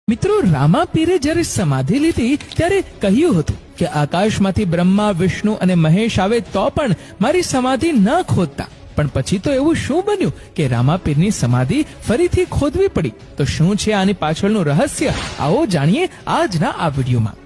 મિત્રો, રામાપીરે જ્યારે સમાધિ લીધી ત્યારે કહ્યું હતું કે આકાશમાંથી બ્રહ્મા, વિષ્ણુ અને મહેશ આવે તો પણ મારી સમાધિ ન ખોદતા. પણ પછી તો એવું શું બન્યું કે રામાપીરની સમાધિ ફરીથી ખોદવી પડી? તો શું છે આની પાછળનું રહસ્ય? આવો જાણીએ આજના આ વિડીયોમાં.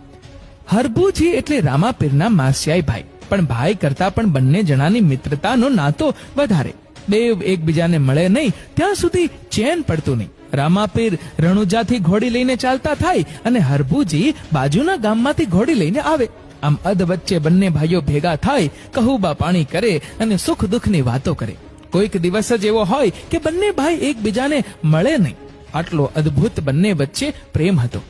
હરભુજી એટલે રામાપીરના માસિયાઈ ભાઈ, પણ ભાઈ કરતા પણ બંને જણાની મિત્રતાનો નાતો વધારે. દેવ એકબીજાને મળે નહીં ત્યાં સુધી ચેન પડતું નહીં. રામાપીર રણુજાથી ઘોડી લઈને ચાલતા થાય અને હરભુજી બાજુના ગામમાંથી ઘોડી લઈને આવે. આમ અધ વચ્ચે બંને ભાઈઓ ભેગા થાય, કહુબા પાણી કરે અને સુખ દુઃખની વાતો કરે. કોઈક દિવસ જ એવો હોય કે બંને ભાઈ એકબીજાને મળે નહીં. આટલો અદ્ભુત બંને વચ્ચે પ્રેમ હતો.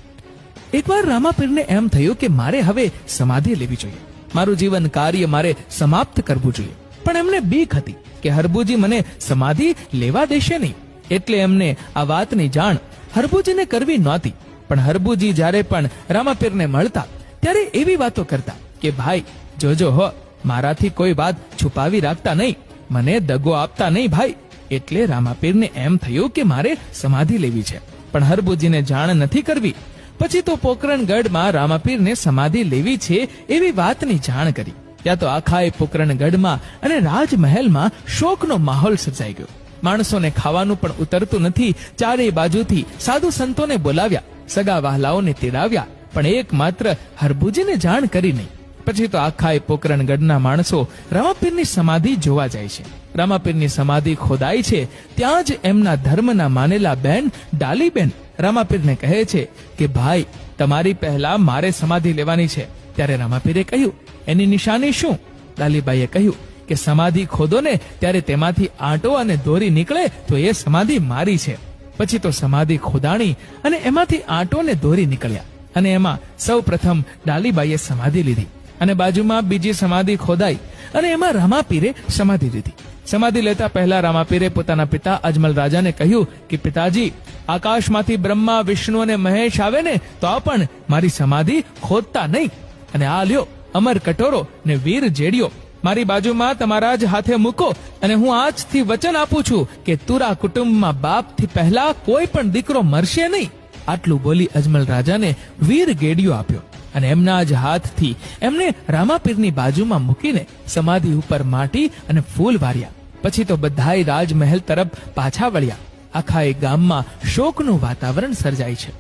એકવાર રામાપીરને એમ થયું કે મારે હવે સમાધિ લેવી જોઈએ, મારું જીવન કાર્ય મારે સમાપ્ત કરવું જોઈએ. પણ એમને બીક હતી કે હરભુજી મને સમાધિ લેવા દેશે નહીં. એટલે એમને આ વાતની જાણ હરભુજીને કરવી નહોતી. પણ હરભુજી જ્યારે પણ રામાપીરને મળતા ત્યારે એવી વાતો કરતા કે ભાઈ જોજો હો, મારાથી કોઈ વાત છુપાવી રાખતા નહીં, મને દગો આપતા નહીં ભાઈ. એટલે રામાપીરને એમ થયું કે મારે સમાધિ લેવી છે, પણ હરભુજીને જાણ નથી કરવી. પછી તો પોકરણગઢમાં રામાપીરને સમાધિ લેવી છે એવી વાતની જાણ કરી. ત્યાં તો આખા પોકરણગઢમાં અને રાજમહેલમાં શોકનો માહોલ સર્જાઈ ગયો. માણસોને ખાવાનું પણ ઉતરતું નથી. ચારેય બાજુથી સાધુ સંતોને બોલાવ્યા, સગા વહાલાઓને તેડાવ્યા, પણ એકમાત્ર હરભુજીને જાણ કરી નહીં. પછી તો આખા પોકરણગઢના માણસો રામાપીરની સમાધિ જોવા જાય છે. રામાપીરની સમાધિ ખોદાય છે ત્યાં જ એમના ધર્મના માનેલા બેન ડાલીબેન રામાપીરને કહે છે કે ભાઈ, તમારી પહેલા મારે સમાધિ લેવાની છે. ત્યારે રામાપીરે કહ્યું, એની નિશાની શું? ડાલીબાઈએ કહ્યું કે સમાધિ ખોદો ને ત્યારે તેમાંથી આંટો અને દોરી નીકળે તો એ સમાધિ મારી છે. પછી તો સમાધિ ખોદાણી અને એમાંથી આંટો ને દોરી નીકળ્યા અને એમાં સૌ પ્રથમ ડાલીબાઈએ સમાધિ લીધી અને બાજુમાં બીજી સમાધિ ખોદાઈ અને એમાં રામાપીરે સમાધિ લીધી. સમાધિ લેતા પહેલા રામાપીરે પોતાના પિતા અજમલ રાજાને કહ્યું કે પિતાજી, આકાશમાંથી બ્રહ્મા, વિષ્ણુ અને મહેશ આવે ને તો પણ મારી સમાધિ ખોદતા નહીં. અને આ લ્યો અમર કટોરો ને વીર જેડિયો મારી બાજુમાં તમારા જ હાથે મૂકો, અને હું આજથી વચન આપું છું કે તુરા કુટુંબમાં બાપથી પહેલા કોઈ પણ દીકરો મરશે નહીં. આટલું બોલી અજમલ રાજાને વીર ગેડિયો આપ્યો અને એમના જ હાથથી એમને રામાપીરની બાજુમાં મૂકીને સમાધિ ઉપર માટી અને ફૂલ વાર્યા. પછી તો બધાય રાજમહેલ તરફ પાછા વળ્યા. આખા એ ગામમાં શોકનું વાતાવરણ સર્જાય છે.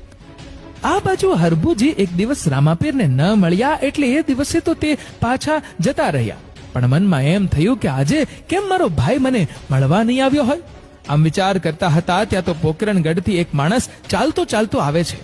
આ બાજુ હરભુજી એક દિવસ રામાપીરને ન મળ્યા એટલે એ દિવસે તો તે પાછા જતા રહ્યા. પણ મનમાં એમ થયું કે આજે કેમ મારો ભાઈ મને મળવા નહીં આવ્યો હોય? આમ વિચાર કરતા હતા ત્યાં તો પોકરણગઢથી એક માણસ ચાલતો ચાલતો આવે છે.